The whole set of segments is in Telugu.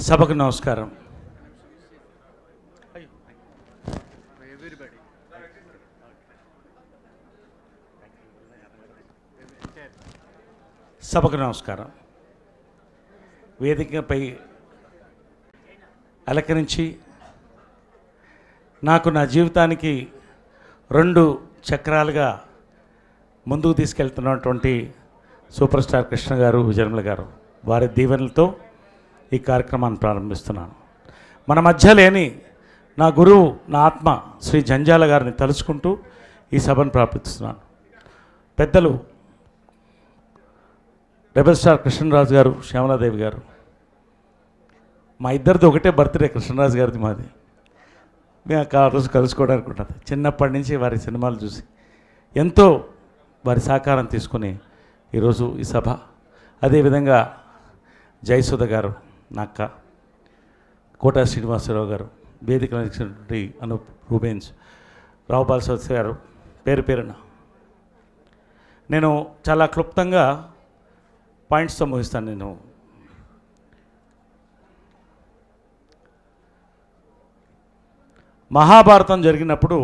సభకు నమస్కారం. సభకు నమస్కారం. వేదికపై అలకరించి నాకు నా జీవితానికి 2 చక్రాలుగా ముందుకు తీసుకెళ్తున్నటువంటి సూపర్ స్టార్ కృష్ణ గారు, విజయనిర్మల గారు, వారి దీవెనలతో ఈ కార్యక్రమాన్ని ప్రారంభిస్తున్నాను. మన మధ్య లేని నా గురువు, నా ఆత్మ శ్రీ జంజాల గారిని తలుచుకుంటూ ఈ సభను ప్రారంభిస్తున్నాను. పెద్దలు రెబల్ స్టార్ కృష్ణరాజు గారు, శ్యామలాదేవి గారు, మా ఇద్దరిది ఒకటే బర్త్డే, కృష్ణరాజు గారిది మాది. మేము ఆ రోజు కలుసుకోవడానికి ఉంటుంది. చిన్నప్పటి నుంచి వారి సినిమాలు చూసి ఎంతో వారి సహకారం తీసుకుని ఈరోజు ఈ సభ. అదేవిధంగా జయసుధ గారు, నక్క, కోటా శ్రీనివాసరావు గారు, వేదికలో ఇచ్చినటువంటి అనూప్, రూబెన్స్, రావుపాల్ సత్య గారు, పేరు పేరున నేను చాలా క్లుప్తంగా పాయింట్స్తో ముగిస్తాను. నేను మహాభారతం జరిగినప్పుడు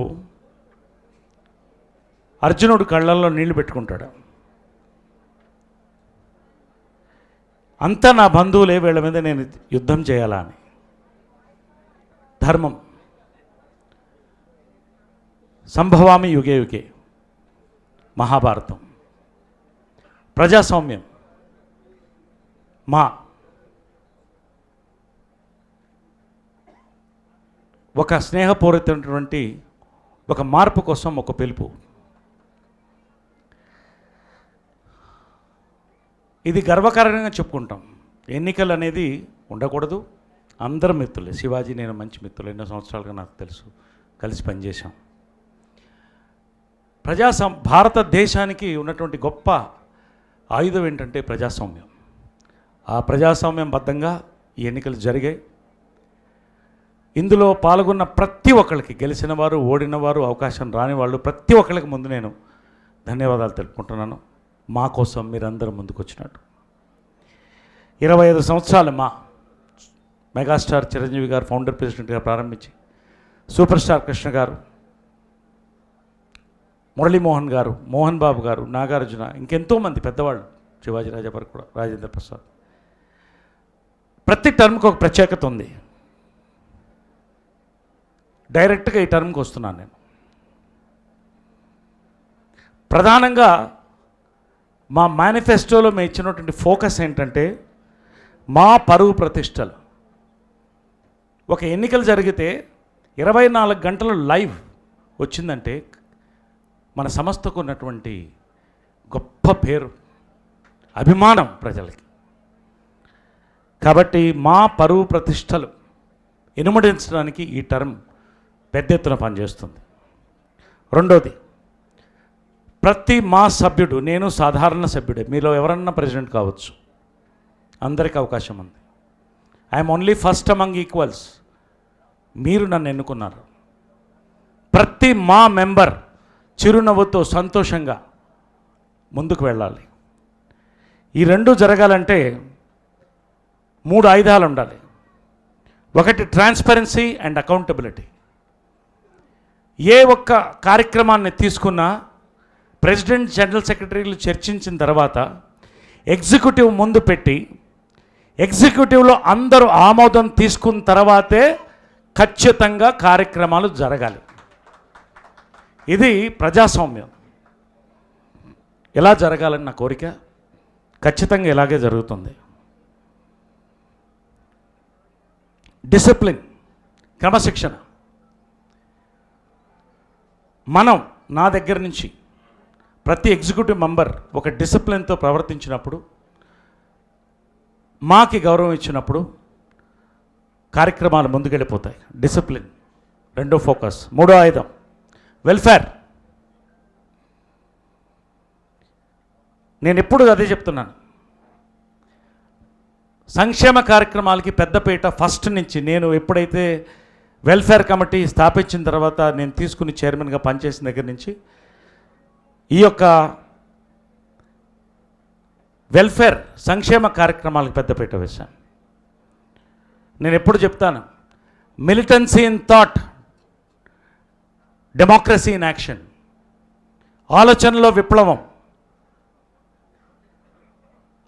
అర్జునుడు కళ్ళల్లో నీళ్లు పెట్టుకుంటాడు. అంతా నా బంధువులే, వీళ్ళ మీద నేను యుద్ధం చేయాలా అని. ధర్మం సంభవామి యుగే యుగే, మహాభారతం. ప్రజాస్వామ్యం మా ఒక స్నేహపూరితమైనటువంటి ఒక మార్పు కోసం ఒక పిలుపు. ఇది గర్వకారణంగా చెప్పుకుంటాం. ఎన్నికలు అనేది ఉండకూడదు. అందరం మిత్రులే. శివాజీ, నేను మంచి మిత్రులు, ఎన్నో సంవత్సరాలుగా నాకు తెలుసు, కలిసి పనిచేశాం. భారతదేశానికి ఉన్నటువంటి గొప్ప ఆయుధం ఏంటంటే ప్రజాస్వామ్యం. ఆ ప్రజాస్వామ్యం బద్ధంగా ఈ ఎన్నికలు జరిగాయి. ఇందులో పాల్గొన్న ప్రతి ఒక్కరికి, గెలిచిన వారు, ఓడిన వారు, అవకాశం రాని వాళ్ళు, ప్రతి ఒక్కరికి ముందు నేను ధన్యవాదాలు తెలుపుకుంటున్నాను. మా కోసం మీరందరూ ముందుకు వచ్చినట్టు. 25 సంవత్సరాలు మా మెగాస్టార్ చిరంజీవి గారు ఫౌండర్ ప్రెసిడెంట్గా ప్రారంభించి, సూపర్ స్టార్ కృష్ణ గారు, మురళీమోహన్ గారు, మోహన్ బాబు గారు, నాగార్జున, ఇంకెంతోమంది పెద్దవాళ్ళు, శివాజీ రాజాపర్ కూడా, రాజేంద్ర ప్రసాద్, ప్రతి టర్మ్కి ఒక ప్రత్యేకత ఉంది. డైరెక్ట్గా ఈ టర్మ్కి వస్తున్నాను నేను. ప్రధానంగా మా మేనిఫెస్టోలో మేము ఇచ్చినటువంటి ఫోకస్ ఏంటంటే మా పరువు ప్రతిష్టలు. ఒక ఎన్నికలు జరిగితే 24 గంటలు లైవ్ వచ్చిందంటే మన సంస్థకు ఉన్నటువంటి గొప్ప పేరు, అభిమానం ప్రజలకి. కాబట్టి మా పరువు ప్రతిష్టలు ఇనుమడించడానికి ఈ టర్మ్ పెద్ద ఎత్తున పనిచేస్తుంది. రెండోది, ప్రతి మా సభ్యుడు, నేను సాధారణ సభ్యుడే, మీలో ఎవరన్నా ప్రెసిడెంట్ కావచ్చు, అందరికీ అవకాశం ఉంది. I'm only first among equals. మీరు నన్ను ఎన్నుకున్నారు. ప్రతి మా మెంబర్ చిరునవ్వుతో సంతోషంగా ముందుకు వెళ్ళాలి. ఈ 2 జరగాలంటే 3 ఆయుధాలు ఉండాలి. ఒకటి ట్రాన్స్పరెన్సీ అండ్ అకౌంటబిలిటీ. ఏ ఒక్క కార్యక్రమాన్ని తీసుకున్నా ప్రెసిడెంట్, జనరల్ సెక్రటరీలు చర్చించిన తర్వాత ఎగ్జిక్యూటివ్ ముందు పెట్టి, ఎగ్జిక్యూటివ్లో అందరూ ఆమోదం తీసుకున్న తర్వాతే ఖచ్చితంగా కార్యక్రమాలు జరగాలి. ఇది ప్రజాస్వామ్యం. ఎలా జరగాలని నా కోరిక. ఖచ్చితంగా ఇలాగే జరుగుతుంది. డిసిప్లిన్, క్రమశిక్షణ. మనం, నా దగ్గర నుంచి ప్రతి ఎగ్జిక్యూటివ్ మెంబర్ ఒక డిసిప్లిన్తో ప్రవర్తించినప్పుడు, మాకి గౌరవం ఇచ్చినప్పుడు కార్యక్రమాలు ముందుకెళ్ళిపోతాయి. డిసిప్లిన్ రెండో ఫోకస్. మూడో ఆయుధం వెల్ఫేర్. నేను ఎప్పుడు అదే చెప్తున్నాను. సంక్షేమ కార్యక్రమాలకి పెద్దపీట ఫస్ట్ నుంచి. నేను ఎప్పుడైతే వెల్ఫేర్ కమిటీ స్థాపించిన తర్వాత, నేను తీసుకుని చైర్మన్గా పనిచేసిన దగ్గర నుంచి ఈ యొక్క వెల్ఫేర్, సంక్షేమ కార్యక్రమాలకు పెద్దపీట వేశాను. నేను ఎప్పుడు చెప్తాను, militancy in thought, democracy in action. ఆలోచనలో విప్లవం,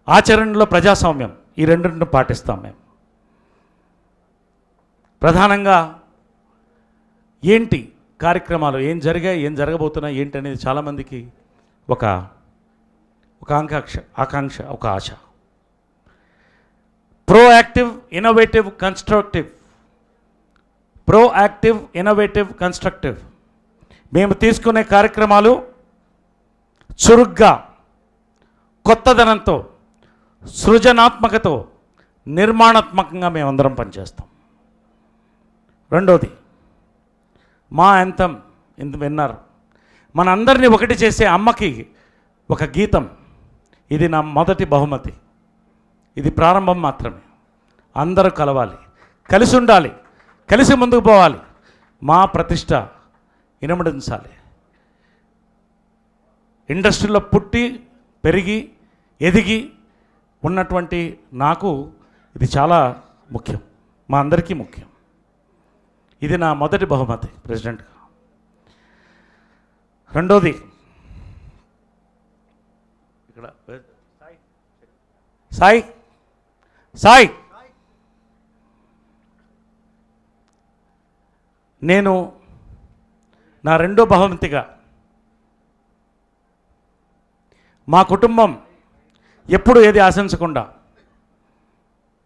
ఆచరణలో ప్రజాస్వామ్యం, ఈ రెండింటిని పాటిస్తాం మేము. ప్రధానంగా ఏంటి కార్యక్రమాలు, ఏం జరిగాయి, ఏం జరగబోతున్నాయి ఏంటి అనేది చాలామందికి ఒక ఆకాంక్ష, ఒక ఆశ. Proactive, innovative, constructive. మేము తీసుకునే కార్యక్రమాలు చురుగ్గా, కొత్తదనంతో, సృజనాత్మకతో, నిర్మాణాత్మకంగా మేమందరం పనిచేస్తాం. రెండోది, మా యాంథం ఇంత విన్నారు, మన అందరినీ ఒకటి చేసే అమ్మకి ఒక గీతం. ఇది నా మొదటి బహుమతి. ఇది ప్రారంభం మాత్రమే. అందరూ కలవాలి, కలిసి ఉండాలి, కలిసి ముందుకు పోవాలి. మా ప్రతిష్ట ఇనుమడించాలి. ఇండస్ట్రీలో పుట్టి పెరిగి ఎదిగి ఉన్నటువంటి నాకు ఇది చాలా ముఖ్యం, మా అందరికీ ముఖ్యం. ఇది నా మొదటి బహుమతి ప్రెసిడెంట్గా. రెండోది, ఇక్కడ సాయి నేను నా రెండో బహుమతిగా మా కుటుంబం ఎప్పుడు ఏది ఆశించకుండా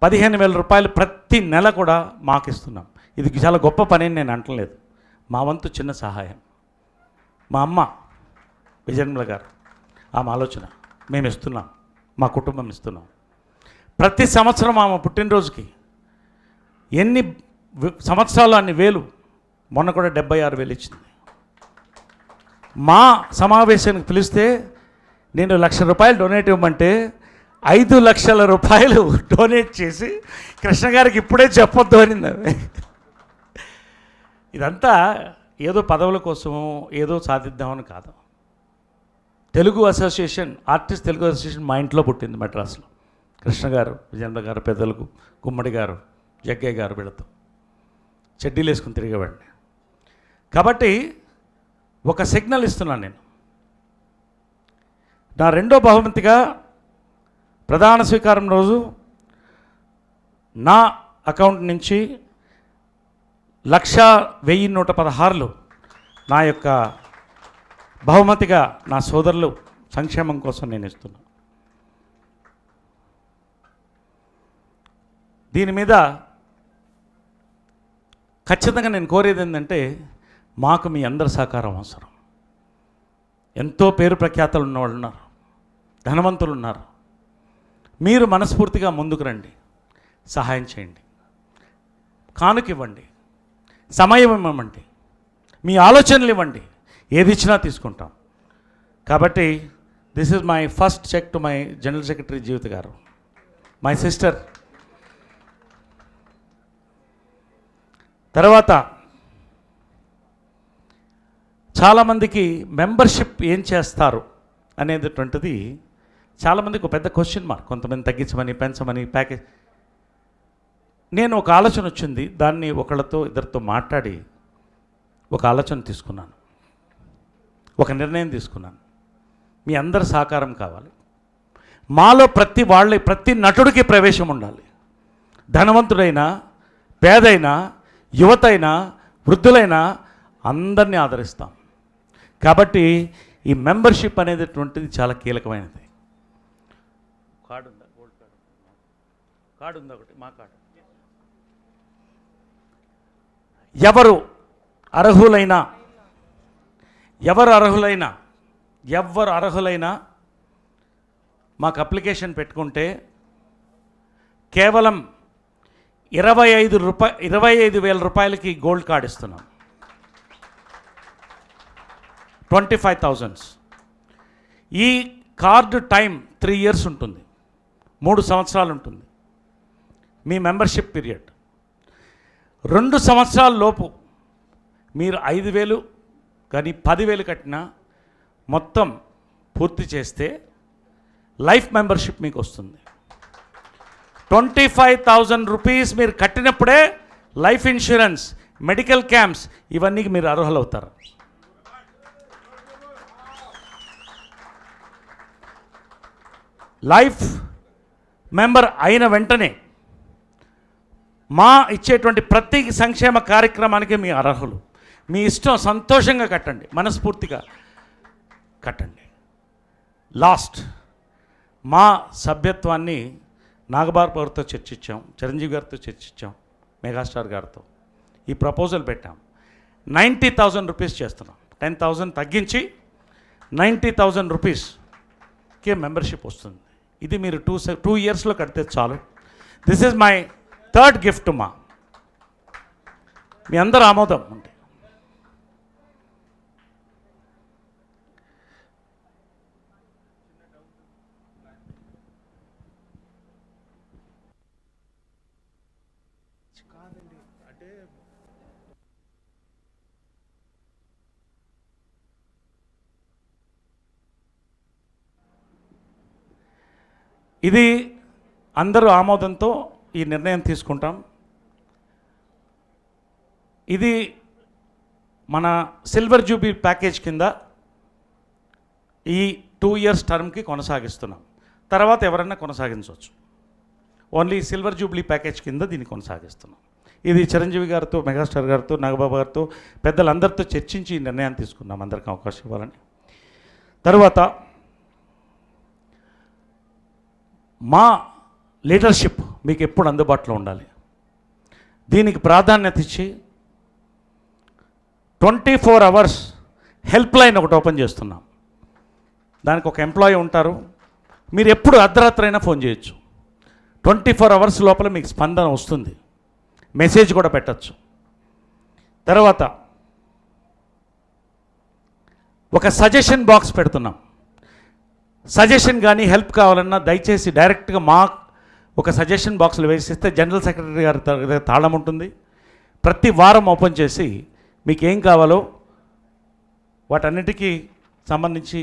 15,000 రూపాయలు ప్రతి నెల కూడా మాకు ఇస్తున్నాం. ఇది చాలా గొప్ప పని అని నేను అంటలేదు, మా వంతు చిన్న సహాయం. మా అమ్మ విజయనిర్మల గారు, ఆమె ఆలోచన మేము ఇస్తున్నాం, మా కుటుంబం ఇస్తున్నాం. ప్రతి సంవత్సరం ఆమె పుట్టినరోజుకి ఎన్ని సంవత్సరాలు అన్ని వేలు, మొన్న కూడా 76,000 ఇచ్చింది. మా సమావేశానికి పిలిస్తే నేను ₹1,00,000 డొనేట్ ఇవ్వమంటే 5,00,000 రూపాయలు డొనేట్ చేసి కృష్ణ గారికి ఇప్పుడే చెప్పొద్దు అనింది. ఇదంతా ఏదో పదవుల కోసమో ఏదో సాధిద్దామని కాదు. Telugu association, artist Telugu association మా ఇంట్లో పుట్టింది మద్రాసులో. కృష్ణ గారు, విజయేంద్ర గారు, పెద్దలకు గుమ్మడి గారు, జగ్గయ్య గారు, వీళ్ళతో చెడ్డీలు వేసుకుని తిరిగేవాడిని. కాబట్టి ఒక సిగ్నల్ ఇస్తున్నాను నేను. నా రెండో బహుమతిగా ప్రధాన స్వీకారం రోజు నా అకౌంట్ నుంచి 1,01,16 నా యొక్క బహుమతిగా నా సోదరులు సంక్షేమం కోసం నేను ఇస్తున్నాను. దీని మీద ఖచ్చితంగా నేను కోరేది ఏంటంటే, మాకు మీ అందరి సహకారం అవసరం. ఎంతో పేరు ప్రఖ్యాతలు ఉన్నవాళ్ళు ఉన్నారు, ధనవంతులు ఉన్నారు. మీరు మనస్ఫూర్తిగా ముందుకు రండి, సహాయం చేయండి, కానుక ఇవ్వండి, సమయం ఇవ్వమండి, మీ ఆలోచనలు ఇవ్వండి, ఏది ఇచ్చినా తీసుకుంటాం. కాబట్టి this is my first check to my general secretary Jeevitha గారు, మై సిస్టర్. తర్వాత చాలామందికి మెంబర్షిప్ ఏం చేస్తారు అనేటటువంటిది చాలామందికి ఒక పెద్ద క్వశ్చన్ మార్క్. కొంతమంది తగ్గించమని, పెంచమని, ప్యాకేజ్. నేను ఒక ఆలోచన వచ్చింది, దాన్ని ఒకళ్ళతో ఇద్దరితో మాట్లాడి ఒక ఆలోచన తీసుకున్నాను, ఒక నిర్ణయం తీసుకున్నాను. మీ అందరి సహకారం కావాలి. మాలో ప్రతి నటుడికి ప్రవేశం ఉండాలి. ధనవంతుడైనా, పేదైనా, యువతైనా, వృద్ధులైనా అందరినీ ఆదరిస్తాం. కాబట్టి ఈ మెంబర్షిప్ అనేటటువంటిది చాలా కీలకమైనది. కార్డు ఉందా? గోల్డ్ కార్డు ఉందా? ఒకటి మా కార్డు. ఎవరు అర్హులైనా మాకు అప్లికేషన్ పెట్టుకుంటే కేవలం 25,000 రూపాయలకి గోల్డ్ కార్డ్ ఇస్తున్నాం. 25,000. ఈ కార్డు టైం 3 years ఉంటుంది, 3 సంవత్సరాలు ఉంటుంది మీ మెంబర్షిప్ పీరియడ్. 2 సంవత్సరాల లోపు మీరు 5,000 కానీ 10,000 కట్టినా మొత్తం పూర్తి చేస్తే లైఫ్ మెంబర్షిప్ మీకు వస్తుంది. 25,000 రూపీస్ మీరు కట్టినప్పుడే లైఫ్ ఇన్సూరెన్స్, మెడికల్ క్యాంప్స్ ఇవన్నీ మీరు అర్హులవుతారు. లైఫ్ మెంబర్ అయిన వెంటనే మా ఇచ్చేటువంటి ప్రతి సంక్షేమ కార్యక్రమానికి మీ అర్హులు. మీ ఇష్టం, సంతోషంగా కట్టండి, మనస్ఫూర్తిగా కట్టండి. లాస్ట్, మా సభ్యత్వాన్ని నాగబాబు గారితో చర్చించాం, చిరంజీవి గారితో చర్చించాం, మెగాస్టార్ గారితో ఈ ప్రపోజల్ పెట్టాం. 90,000 రూపీస్ చేస్తున్నాం. 10,000 తగ్గించి 90,000 రూపీస్కే మెంబర్షిప్ వస్తుంది. ఇది మీరు 2 ఇయర్స్లో కడితే చాలు. This is my third gift మా. మీ అందరూ ఆమోదం ఉంటే ఇది అందరూ ఆమోదంతో ఈ నిర్ణయం తీసుకుంటాం. ఇది మన సిల్వర్ జూబ్లీ ప్యాకేజ్ కింద ఈ 2 ఇయర్స్ టర్మ్కి కొనసాగిస్తున్నాం. తర్వాత ఎవరైనా కొనసాగించవచ్చు. ఓన్లీ సిల్వర్ జూబ్లీ ప్యాకేజ్ కింద దీన్ని కొనసాగిస్తున్నాం. ఇది చిరంజీవి గారితో, మెగాస్టార్ గారితో, నాగబాబు గారితో, పెద్దలందరితో చర్చించి ఈ నిర్ణయాన్ని తీసుకున్నాం, అందరికీ అవకాశం ఇవ్వాలని. తర్వాత మా లీడర్షిప్ మీకు ఎప్పుడు అందుబాటులో ఉండాలి. దీనికి ప్రాధాన్యత ఇచ్చి 24 అవర్స్ హెల్ప్ లైన్ ఒకటి ఓపెన్ చేస్తున్నాం. దానికి ఒక ఎంప్లాయీ ఉంటారు. మీరు ఎప్పుడు అర్ధరాత్రైనా ఫోన్ చేయొచ్చు. 24 అవర్స్ లోపల మీకు స్పందన వస్తుంది. మెసేజ్ కూడా పెట్టచ్చు. తర్వాత ఒక సజెషన్ బాక్స్ పెడుతున్నాం. సజెషన్ కానీ హెల్ప్ కావాలన్నా దయచేసి డైరెక్ట్గా మా ఒక సజెషన్ బాక్స్లో వేసిస్తే జనరల్ సెక్రటరీ గారి తాళం ఉంటుంది. ప్రతి వారం ఓపెన్ చేసి మీకు ఏం కావాలో వాటన్నిటికీ సంబంధించి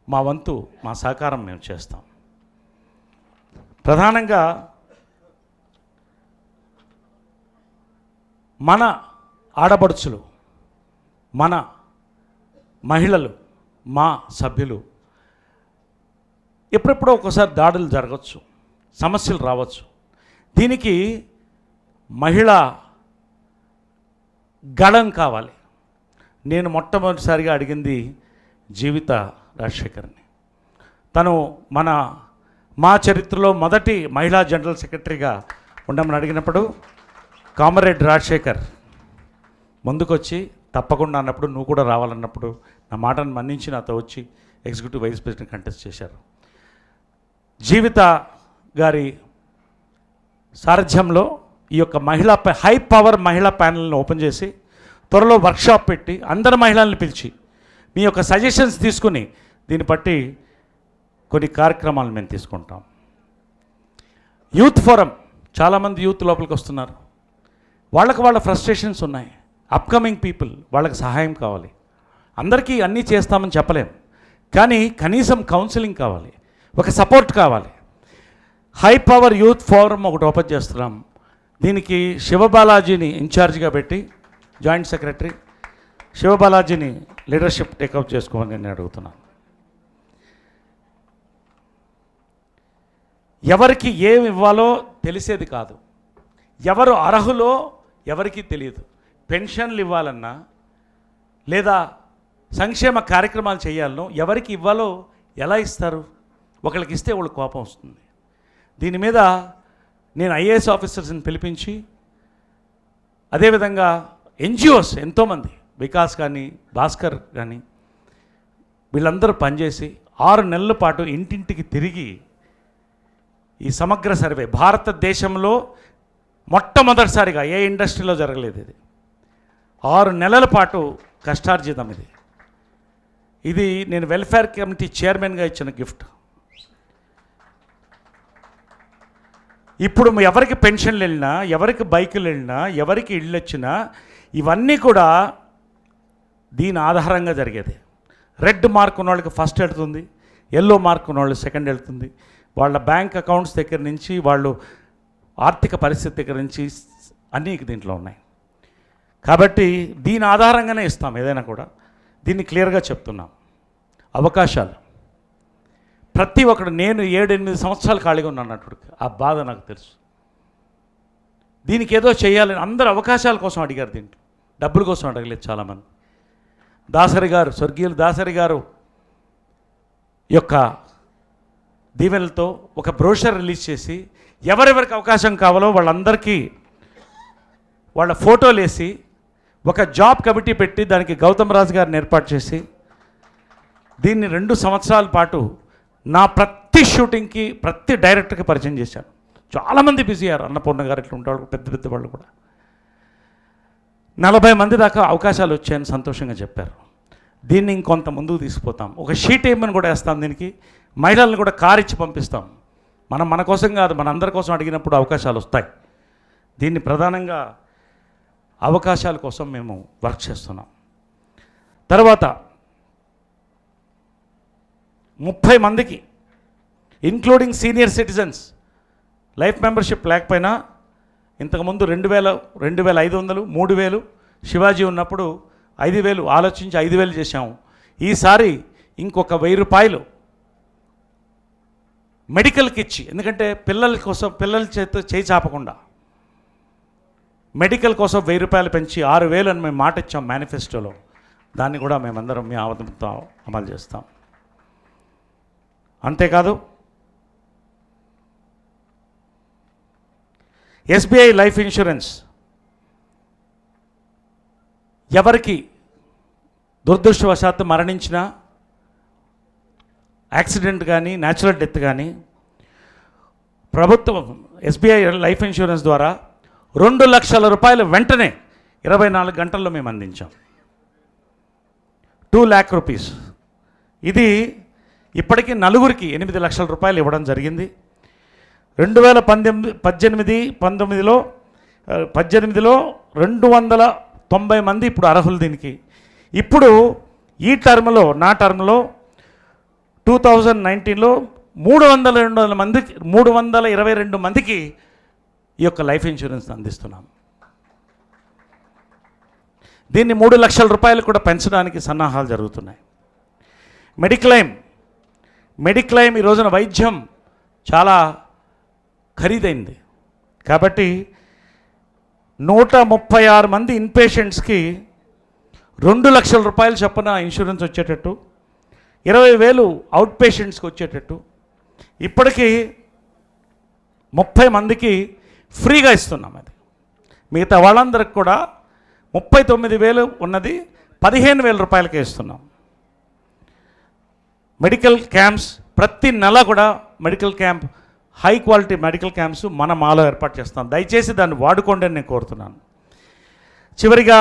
మా వంతు, మా సహకారం మేము చేస్తాం. ప్రధానంగా మన ఆడపడుచులు, మన మహిళలు, మా సభ్యులు ఎప్పుడెప్పుడో ఒక్కోసారి దాడులు జరగవచ్చు, సమస్యలు రావచ్చు. దీనికి మహిళా గళం కావాలి. నేను మొట్టమొదటిసారిగా అడిగింది జీవిత రాజశేఖర్ని. తను మా చరిత్రలో మొదటి మహిళా జనరల్ సెక్రటరీగా ఉండమని అడిగినప్పుడు కామ్రేడ్ రాజశేఖర్ ముందుకొచ్చి తప్పకుండా అన్నప్పుడు, నువ్వు కూడా రావాలన్నప్పుడు నా మాటను మన్నించి నాతో వచ్చి ఎగ్జిక్యూటివ్ వైస్ ప్రెసిడెంట్ కంటెస్ట్ చేశారు. జీవిత గారి సారథ్యంలో ఈ యొక్క హై పవర్ మహిళా ప్యానెల్ని ఓపెన్ చేసి త్వరలో వర్క్షాప్ పెట్టి అందరు మహిళల్ని పిలిచి మీ యొక్క సజెషన్స్ తీసుకుని దీన్ని బట్టి కొన్ని కార్యక్రమాలు మేము తీసుకుంటాం. యూత్ ఫోరం, చాలామంది యూత్ లోపలికి వస్తున్నారు. వాళ్ళ ఫ్రస్ట్రేషన్స్ ఉన్నాయి. అప్కమింగ్ పీపుల్, వాళ్ళకి సహాయం కావాలి. అందరికీ అన్నీ చేస్తామని చెప్పలేం, కానీ కనీసం కౌన్సిలింగ్ కావాలి, ఒక సపోర్ట్ కావాలి. హై పవర్ యూత్ ఫోరం ఒకటి ఓపెన్ చేస్తున్నాం. దీనికి శివబాలాజీని ఇన్ఛార్జిగా పెట్టి, జాయింట్ సెక్రటరీ శివబాలాజీని లీడర్షిప్ టేకప్ చేసుకోమని నేను అడుగుతున్నాను. ఎవరికి ఏమి ఇవ్వాలో తెలిసేది కాదు, ఎవరు అర్హులో ఎవరికీ తెలియదు. పెన్షన్లు ఇవ్వాలన్నా లేదా సంక్షేమ కార్యక్రమాలు చేయాలనో ఎవరికి ఇవ్వాలో ఎలా ఇస్తారు? ఒకరికి ఇస్తే వాళ్ళకి కోపం వస్తుంది. దీని మీద నేను ఐఏఎస్ ఆఫీసర్స్ని పిలిపించి, అదేవిధంగా ఎన్జిఓస్ ఎంతోమంది, వికాస్ కానీ భాస్కర్ కానీ, వీళ్ళందరూ పనిచేసి 6 నెలల పాటు ఇంటింటికి తిరిగి ఈ సమగ్ర సర్వే, భారతదేశంలో మొట్టమొదటిసారిగా ఏ ఇండస్ట్రీలో జరగలేదు ఇది. 6 నెలల పాటు కష్టార్జితం ఇది. ఇది నేను వెల్ఫేర్ కమిటీ చైర్మన్గా ఇచ్చిన గిఫ్ట్. ఇప్పుడు ఎవరికి పెన్షన్లు వెళ్ళినా, ఎవరికి బైకులు వెళ్ళినా, ఎవరికి ఇళ్ళు వచ్చినా ఇవన్నీ కూడా దీని ఆధారంగా జరిగేది. రెడ్ మార్క్ ఉన్న వాళ్ళకి ఫస్ట్ వెళ్తుంది, ఎల్లో మార్క్ ఉన్న వాళ్ళు సెకండ్ వెళ్తుంది. వాళ్ళ బ్యాంక్ అకౌంట్స్ దగ్గర నుంచి వాళ్ళు ఆర్థిక పరిస్థితి దగ్గర నుంచి అన్నీ దీంట్లో ఉన్నాయి. కాబట్టి దీని ఆధారంగానే ఇస్తాం ఏదైనా కూడా. దీన్ని క్లియర్గా చెప్తున్నాం. అవకాశాలు ప్రతి ఒక్కడు, నేను 7-8 సంవత్సరాలు ఖాళీగా ఉన్నాను అన్నట్టు, ఆ బాధ నాకు తెలుసు. దీనికి ఏదో చేయాలని అందరు అవకాశాల కోసం అడిగారు, దీంట్లో డబ్బుల కోసం అడగలేదు చాలామంది. దాసరి గారు, స్వర్గీయులు దాసరి గారు యొక్క దీవెనలతో ఒక బ్రోషర్ రిలీజ్ చేసి ఎవరెవరికి అవకాశం కావాలో వాళ్ళందరికీ వాళ్ళ ఫోటోలు వేసి ఒక జాబ్ కమిటీ పెట్టి దానికి గౌతమ్ రాజు గారిని ఏర్పాటు చేసి దీన్ని 2 సంవత్సరాల పాటు నా ప్రతి షూటింగ్కి ప్రతి డైరెక్టర్కి పరిచయం చేశాను. చాలామంది బిజీ అయ్యారు. అన్నపూర్ణ గారు ఇట్లా ఉంటాడు, పెద్ద పెద్ద వాళ్ళు కూడా 40 మంది దాకా అవకాశాలు వచ్చాయని సంతోషంగా చెప్పారు. దీన్ని ఇంకొంత ముందుకు తీసుకుపోతాం. ఒక షీట్ ఏమని కూడా వేస్తాం. దీనికి మహిళలను కూడా కారు ఇచ్చి పంపిస్తాం. మన కోసం కాదు, మన అందరి కోసం అడిగినప్పుడు అవకాశాలు వస్తాయి. దీన్ని ప్రధానంగా అవకాశాల కోసం మేము వర్క్ చేస్తున్నాం. తర్వాత 30 మందికి including senior citizens life membership లేకపోయినా ఇంతకుముందు 2000, 2500, 3000 శివాజీ ఉన్నప్పుడు 5000 ఆలోచించి 5000 చేశాము. ఈసారి ఇంకొక 1000 రూపాయలు మెడికల్కి ఇచ్చి, ఎందుకంటే పిల్లల కోసం పిల్లల చేయి చాపకుండా మెడికల్ కోసం 1000 రూపాయలు పెంచి 6000 అని మేము మాట ఇచ్చాం మేనిఫెస్టోలో. దాన్ని కూడా మేమందరం మీ ఆవదంతో అమలు చేస్తాం. అంతేకాదు ఎస్బీఐ లైఫ్ ఇన్సూరెన్స్ ఎవరికి దురదృష్టవశాత్తు మరణించిన యాక్సిడెంట్ కానీ న్యాచురల్ డెత్ కానీ ప్రభుత్వం ఎస్బీఐ లైఫ్ ఇన్సూరెన్స్ ద్వారా 2 లక్షల రూపాయలు వెంటనే 24 గంటల్లో మేము అందించాం. 2 lakh rupees. ఇది ఇప్పటికీ నలుగురికి 8 లక్షల రూపాయలు ఇవ్వడం జరిగింది. 2018-19లో 290 మంది ఇప్పుడు అర్హులు దీనికి. ఇప్పుడు ఈ టర్మ్లో, నా టర్మ్లో 2019లో 322 మందికి ఈ యొక్క లైఫ్ ఇన్సూరెన్స్ అందిస్తున్నాం. దీన్ని 3 లక్షల రూపాయలు కూడా పెంచడానికి సన్నాహాలు జరుగుతున్నాయి. మెడిక్లైమ్ ఈ రోజున వైద్యం చాలా ఖరీదైంది. కాబట్టి 136 మంది ఇన్పేషెంట్స్కి 2 లక్షల రూపాయలు చొప్పున ఇన్సూరెన్స్ వచ్చేటట్టు, 20,000 అవుట్ పేషెంట్స్కి వచ్చేటట్టు, ఇప్పటికీ 30 మందికి ఫ్రీగా ఇస్తున్నాం. అది మిగతా వాళ్ళందరికి కూడా 39,000 ఉన్నది 15,000 రూపాయలకే ఇస్తున్నాం. మెడికల్ క్యాంప్స్ ప్రతి నెల కూడా medical camp, high quality medical camps మన మాలో ఏర్పాటు చేస్తాం. దయచేసి దాన్ని వాడుకోండి అని నేను కోరుతున్నాను. చివరిగా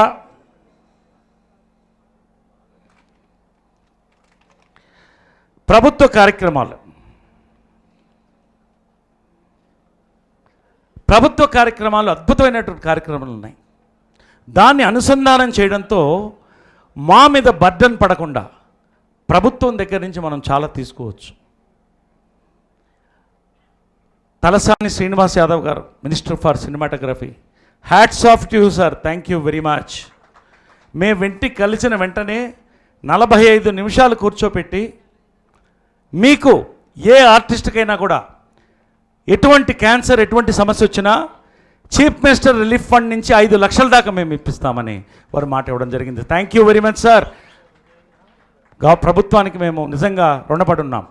ప్రభుత్వ కార్యక్రమాలు అద్భుతమైనటువంటి కార్యక్రమాలు ఉన్నాయి. దాన్ని అనుసంధానం చేయడంతో మా మీద బర్డన్ పడకుండా ప్రభుత్వం దగ్గర నుంచి మనం చాలా తీసుకోవచ్చు. తలసాని శ్రీనివాస్ యాదవ్ గారు, minister for cinematography, hats off to you sir, thank you very much. మేము ఇంటికి కలిసిన వెంటనే 45 నిమిషాలు కూర్చోపెట్టి మీకు ఏ ఆర్టిస్ట్కైనా కూడా ఎటువంటి క్యాన్సర్, ఎటువంటి సమస్య వచ్చినా చీఫ్ మినిస్టర్ రిలీఫ్ ఫండ్ నుంచి 5 లక్షల దాకా మేము ఇప్పిస్తామని వారు మాట ఇవ్వడం జరిగింది. Thank you very much sir. ప్రభుత్వానికి మేము నిజంగా రుణపడి ఉన్నాం.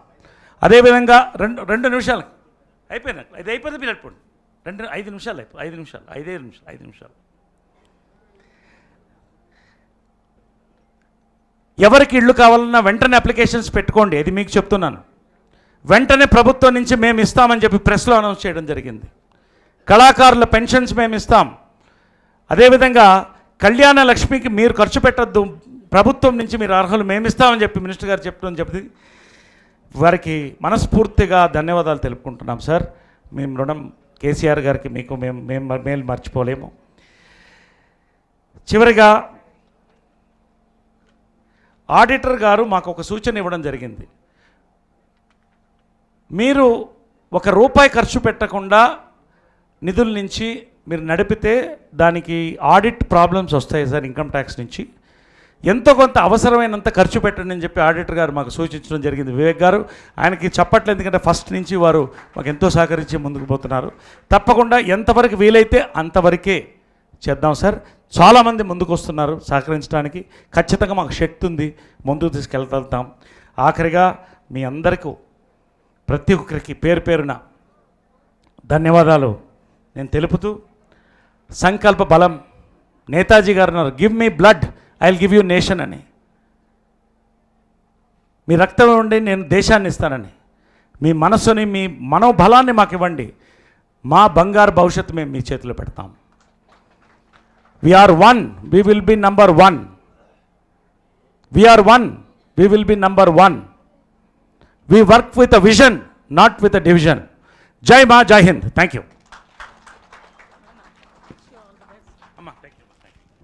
అదేవిధంగా 2 నిమిషాలు అయిపోయినా, ఇది అయిపోయింది మీరు అప్పుడు 5 నిమిషాలు 5 నిమిషాలు. ఎవరికి ఇళ్ళు కావాలన్నా వెంటనే అప్లికేషన్స్ పెట్టుకోండి. ఇది మీకు చెప్తున్నాను. వెంటనే ప్రభుత్వం నుంచి మేము ఇస్తామని చెప్పి ప్రెస్లో అనౌన్స్ చేయడం జరిగింది. కళాకారుల పెన్షన్స్ మేము ఇస్తాం. అదేవిధంగా కళ్యాణ లక్ష్మికి మీరు ఖర్చు పెట్టద్దు, ప్రభుత్వం నుంచి మీరు అర్హులు మేము ఇస్తామని చెప్పి మినిస్టర్ గారు చెప్పడం చెప్పి వారికి మనస్ఫూర్తిగా ధన్యవాదాలు తెలుపుకుంటున్నాం సార్. మేము రుణం కేసీఆర్ గారికి మీకు మేము మేలు మర్చిపోలేము. చివరిగా ఆడిటర్ గారు మాకు ఒక సూచన ఇవ్వడం జరిగింది. మీరు ₹1 ఖర్చు పెట్టకుండా నిధుల నుంచి మీరు నడిపితే దానికి ఆడిట్ ప్రాబ్లమ్స్ వస్తాయి సార్, ఇన్కమ్ ట్యాక్స్ నుంచి. ఎంతో కొంత అవసరమైనంత ఖర్చు పెట్టండి అని చెప్పి ఆడిటర్ గారు మాకు సూచించడం జరిగింది. వివేక్ గారు, ఆయనకి చెప్పట్లేదు, ఎందుకంటే ఫస్ట్ నుంచి వారు మాకు ఎంతో సహకరించి ముందుకు పోతున్నారు. తప్పకుండా ఎంతవరకు వీలైతే అంతవరకే చేద్దాం సార్. చాలామంది ముందుకు వస్తున్నారు సహకరించడానికి. ఖచ్చితంగా మాకు శక్తి ఉంది, ముందుకు తీసుకెళ్తాం. ఆఖరిగా మీ అందరికీ ప్రతి ఒక్కరికి పేరు పేరున ధన్యవాదాలు నేను తెలుపుతూ, సంకల్ప బలం నేతాజీ గారు అన్నారు, give me blood I will give you nation అని. మీ రక్తం ఉండి నేను దేశాన్ని ఇస్తానని. మీ మనస్సుని, మీ మనోబలాన్ని మాకు ఇవ్వండి. మా బంగారు భవిష్యత్తు మేము మీ చేతిలో పెడతాం. We are one, we will be number one. We are one, we will be number one. We work with a vision, not with a division. జై మా, జై హింద్. Thank you.